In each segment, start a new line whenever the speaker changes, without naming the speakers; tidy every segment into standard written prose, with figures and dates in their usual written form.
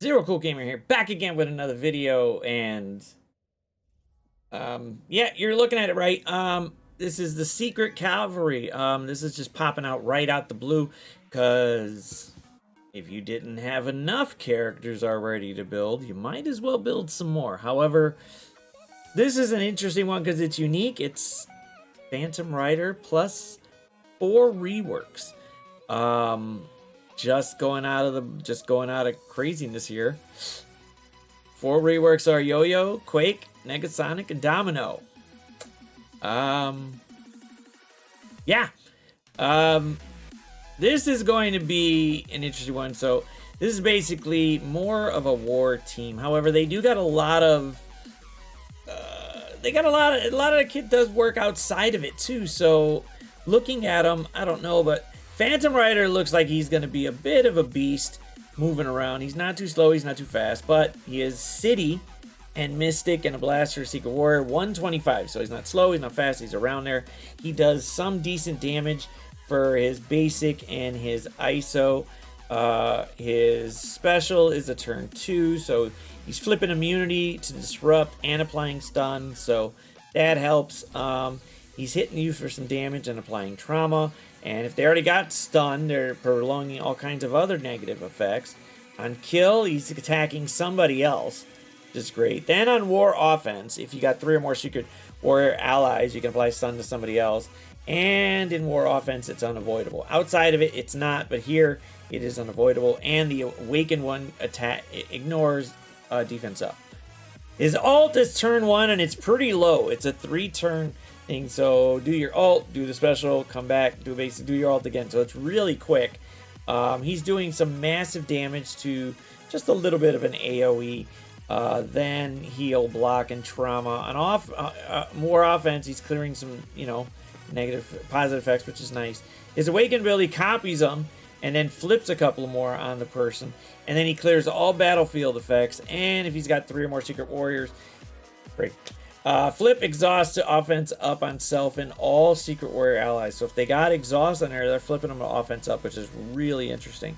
Zero Cool Gamer here, back again with another video, and yeah, you're looking at it right. This is the Secret Cavalry. This is just popping out right out the blue, because if you didn't have enough characters already to build, you might as well build some more. However, this is an interesting one because it's unique. It's Phantom Rider plus 4 reworks. Just going out of craziness here. 4 reworks are Yo-Yo, Quake, Negasonic, and Domino. Yeah. This is going to be an interesting one. So this is basically more of a war team. However, they do got a lot of a lot of the kit does work outside of it too. So looking at them, I don't know, but Phantom Rider looks like he's going to be a bit of a beast moving around. He's not too slow, he's not too fast, but he is City and Mystic and a Blaster Secret Warrior 125. So he's not slow, he's not fast, he's around there. He does some decent damage for his basic and his ISO. His special is a turn 2, so he's flipping immunity to disrupt and applying stun, so that helps. He's hitting you for some damage and applying trauma. And if they already got stunned, they're prolonging all kinds of other negative effects. On kill, he's attacking somebody else, which is great. Then on war offense, if you got 3 or more Secret Warrior allies, you can apply stun to somebody else. And in war offense, it's unavoidable. Outside of it, it's not, but here it is unavoidable. And the Awakened one attack ignores defense up. His ult is turn 1, and it's pretty low. It's a 3-turn thing. So do your ult, do the special, come back, do basic, do your ult again. So it's really quick. He's doing some massive damage to just a little bit of an AoE. Then heal, block, and trauma. On more offense, he's clearing some, negative, positive effects, which is nice. His Awakened ability copies them and then flips a couple more on the person, and then he clears all battlefield effects. And if he's got 3 or more Secret Warriors, great. Flip exhaust to offense up on self and all Secret Warrior allies. So if they got exhaust on there, they're flipping them to offense up, which is really interesting.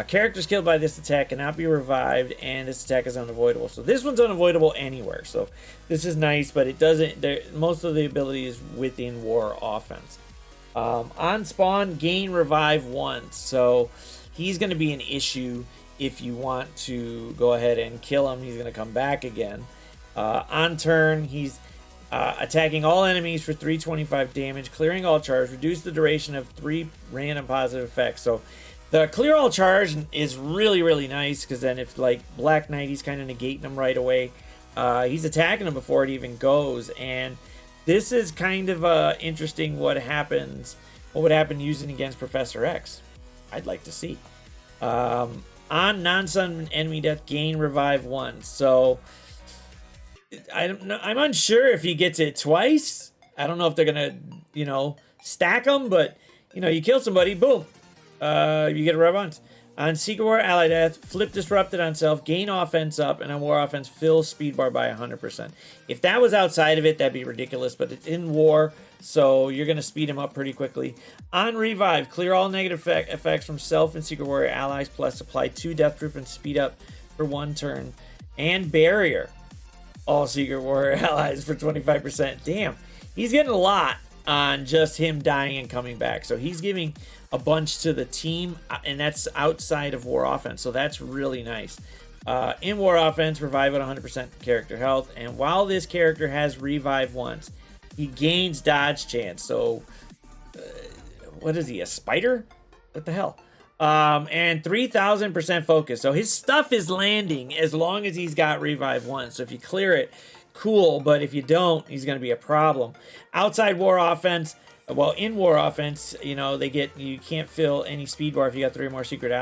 Characters killed by this attack cannot be revived, and this attack is unavoidable. So this one's unavoidable anywhere. So this is nice, but it doesn't. Most of the ability is within war offense. On spawn, gain revive once. So he's going to be an issue if you want to go ahead and kill him. He's going to come back again. On turn, he's attacking all enemies for 325 damage, clearing all charge, reduce the duration of 3 random positive effects. So the clear all charge is really, really nice, because then if like Black Knight, he's kind of negating them right away. He's attacking them before it even goes, and this is kind of interesting what would happen using against Professor X. I'd like to see. On non-summon enemy death, gain revive once. So I'm unsure if he gets it twice. I don't know if they're gonna, stack them, but you kill somebody, boom, you get a rev once. On Secret War ally death, flip disrupted on self, gain offense up, and on war offense, fill speed bar by 100%. If that was outside of it, that'd be ridiculous, but it's in war, so you're gonna speed him up pretty quickly. On revive, clear all negative effects from self and Secret Warrior allies, plus apply 2 death proof and speed up for 1 turn. And barrier all Secret Warrior allies for 25%. Damn, he's getting a lot on just him dying and coming back. So he's giving a bunch to the team, and that's outside of war offense. So that's really nice. In war offense, revive at 100% character health. And while this character has revive once, he gains dodge chance. So what is he, a spider? What the hell? And 3,000% focus. So his stuff is landing as long as he's got revive once. So if you clear it, cool. But if you don't, he's going to be a problem. Outside war offense, well, in war offense, you can't fill any speed bar if you got 3 or more Secret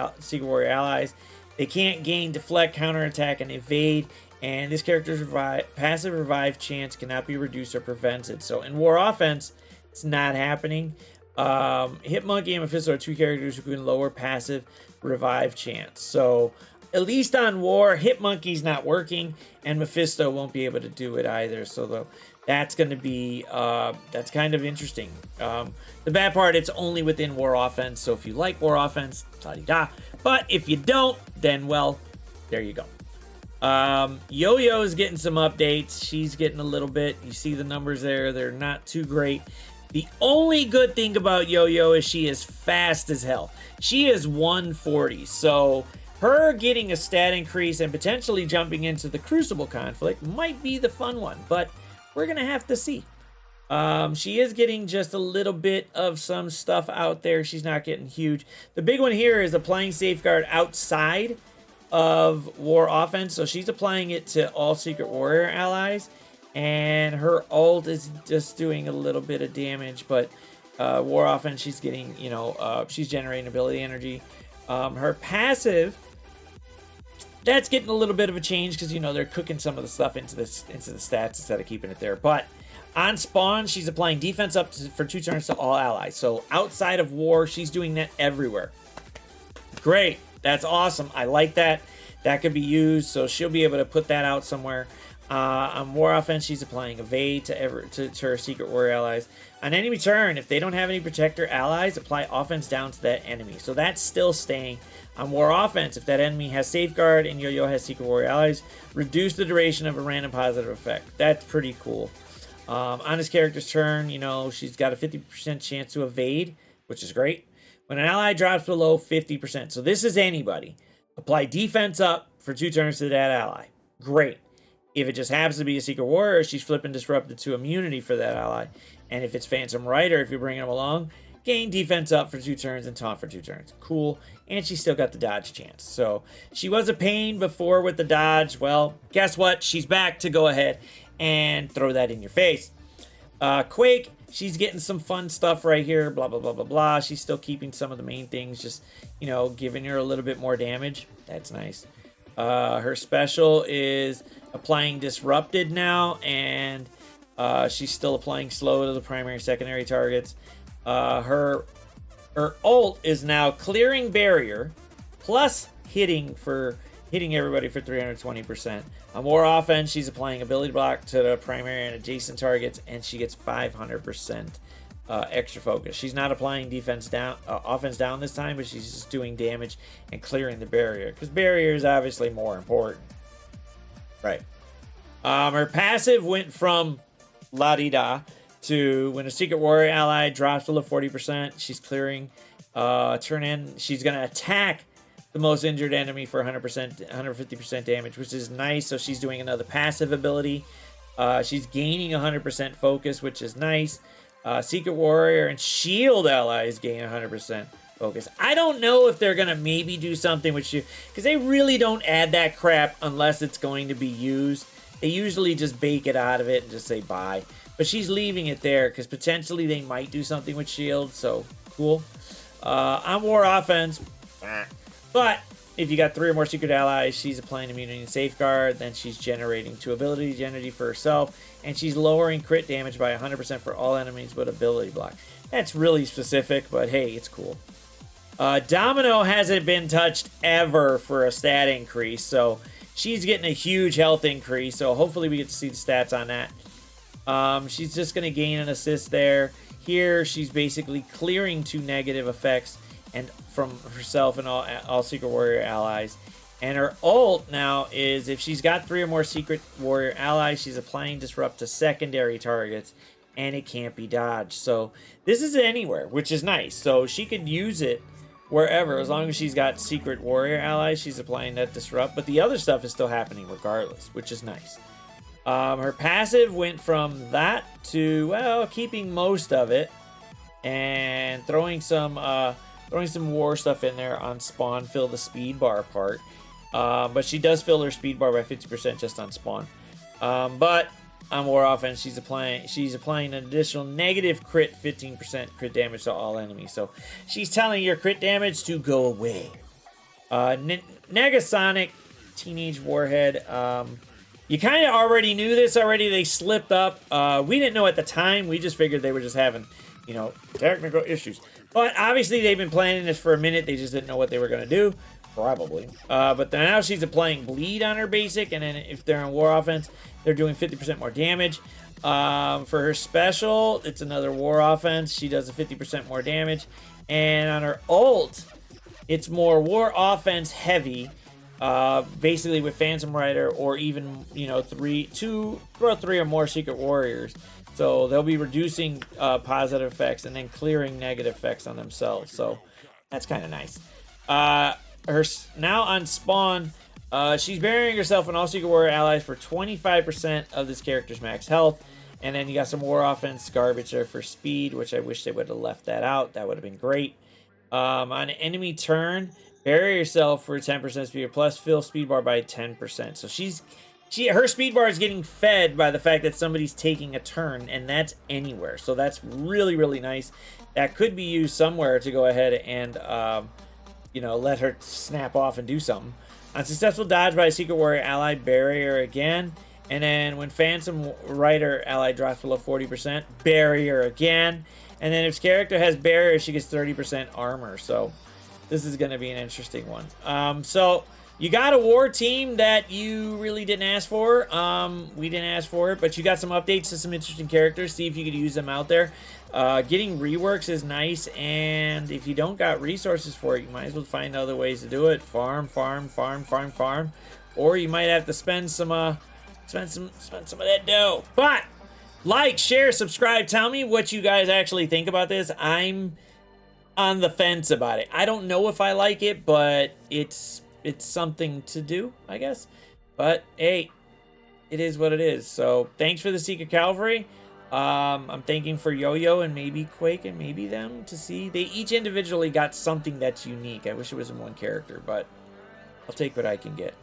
Warrior allies. They can't gain deflect, counterattack, and evade. And this character's passive revive chance cannot be reduced or prevented. So in war offense, it's not happening. Hitmonkey and Mephisto are 2 characters who can lower passive revive chance. So at least on war, Hitmonkey's not working, and Mephisto won't be able to do it either. So that's going to be that's kind of interesting. The bad part, it's only within war offense. So if you like war offense, la-di-da. But if you don't, then well, There you go. Yo-Yo is getting some updates. She's getting a little bit. You see the numbers there. They're not too great. The only good thing about Yo-Yo is she is fast as hell. She is 140. So her getting a stat increase and potentially jumping into the Crucible conflict might be the fun one. But we're going to have to see. She is getting just a little bit of some stuff out there. She's not getting huge. The big one here is applying Safeguard outside of War Offense. So she's applying it to all Secret Warrior allies. And her ult is just doing a little bit of damage. But War Offense, she's getting, you know, she's generating ability energy. Her passive, that's getting a little bit of a change because, you know, they're cooking some of the stuff into the stats instead of keeping it there. But on spawn, she's applying defense up for 2 turns to all allies. So outside of war, she's doing that everywhere. Great. That's awesome. I like that. That could be used. So she'll be able to put that out somewhere. On War Offense, she's applying Evade to her Secret Warrior allies. On enemy turn, if they don't have any Protector allies, apply Offense down to that enemy. So that's still staying. On War Offense, if that enemy has Safeguard and Yo-Yo has Secret Warrior allies, reduce the duration of a random positive effect. That's pretty cool. On his character's turn, you know, she's got a 50% chance to evade, which is great. When an ally drops below 50%, so this is anybody, apply defense up for 2 turns to that ally. Great. If it just happens to be a Secret Warrior, she's flipping Disrupted to immunity for that ally. And if it's Phantom Rider, if you're bringing him along, gain defense up for 2 turns and taunt for 2 turns. Cool. And she's still got the dodge chance. So she was a pain before with the dodge. Well, guess what? She's back to go ahead and throw that in your face. Quake, she's getting some fun stuff right here. Blah, blah, blah, blah, blah. She's still keeping some of the main things. Just, you know, giving her a little bit more damage. That's nice. Her special is applying Disrupted now. And she's still applying Slow to the primary and secondary targets. Her ult is now clearing barrier. Plus hitting everybody for 320%. On War Offense, she's applying ability block to the primary and adjacent targets, and she gets 500% extra focus. She's not applying offense down this time, but she's just doing damage and clearing the barrier, because barrier is obviously more important. Right. Her passive went from la-di-da to when a Secret Warrior ally drops below 40%, she's clearing. Turn in, she's going to attack the most injured enemy for 150% damage, which is nice. So she's doing another passive ability. She's gaining 100% focus, which is nice. Secret Warrior and Shield allies gain 100% focus. I don't know if they're going to maybe do something with you, because they really don't add that crap unless it's going to be used. They usually just bake it out of it and just say bye. But she's leaving it there because potentially they might do something with Shield. So cool. On War Offense, but if you got 3 or more secret allies, she's applying immunity and safeguard. Then she's generating 2 ability energy for herself. And she's lowering crit damage by 100% for all enemies with ability block. That's really specific, but hey, it's cool. Domino hasn't been touched ever for a stat increase. So she's getting a huge health increase. So hopefully we get to see the stats on that. She's just going to gain an assist there. Here, she's basically clearing 2 negative effects and from herself and all Secret Warrior allies. And her ult now is if she's got 3 or more Secret Warrior allies, she's applying Disrupt to secondary targets, and it can't be dodged. So this is anywhere, which is nice. So she could use it wherever, as long as she's got Secret Warrior allies, she's applying that Disrupt. But the other stuff is still happening regardless, which is nice. Her passive went from that to, well, keeping most of it and throwing some war stuff in there on spawn, fill the speed bar part. But she does fill her speed bar by 50% just on spawn. But on War Offense, she's applying an additional negative crit 15% crit damage to all enemies. So she's telling your crit damage to go away. Negasonic, Teenage Warhead. You kind of already knew this already. They slipped up. We didn't know at the time. We just figured they were just having, you know, technical issues. But obviously they've been planning this for a minute. They just didn't know what they were going to do. Probably. But now she's applying bleed on her basic. And then if they're on War Offense, they're doing 50% more damage. For her special, it's another War Offense. She does a 50% more damage. And on her ult, it's more War Offense heavy. basically with Phantom Rider, or even, you know, three or more Secret Warriors. So they'll be reducing positive effects and then clearing negative effects on themselves. So that's kind of nice. Now on spawn, she's burying herself and all Secret Warrior allies for 25% of this character's max health. And then you got some war offense garbage there for speed, which I wish they would have left that out. That would have been great. On enemy turn, bury yourself for 10% speed plus fill speed bar by 10%. So her speed bar is getting fed by the fact that somebody's taking a turn, and that's anywhere. So that's really, really nice. That could be used somewhere to go ahead and you know, let her snap off and do something. On successful dodge by a Secret Warrior ally, bury her again. And then when Phantom Rider ally drops below 40%, bury her again. And then if character has barrier, she gets 30% armor. So this is going to be an interesting one. So you got a war team that you really didn't ask for. We didn't ask for it, but you got some updates to some interesting characters. See if you could use them out there. Getting reworks is nice, and if you don't got resources for it, you might as well find other ways to do it. Farm, or you might have to spend some of that dough. But like, share, subscribe. Tell me what you guys actually think about this. I'm on the fence about it. I don't know if I like it, but it's something to do, I guess. But hey, it is what it is. So thanks for the Secret Cavalry. I'm thanking for Yo-Yo and maybe Quake and maybe them to see. They each individually got something that's unique. I wish it was in one character, but I'll take what I can get.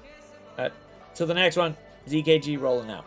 Till the next one, ZKG rolling out.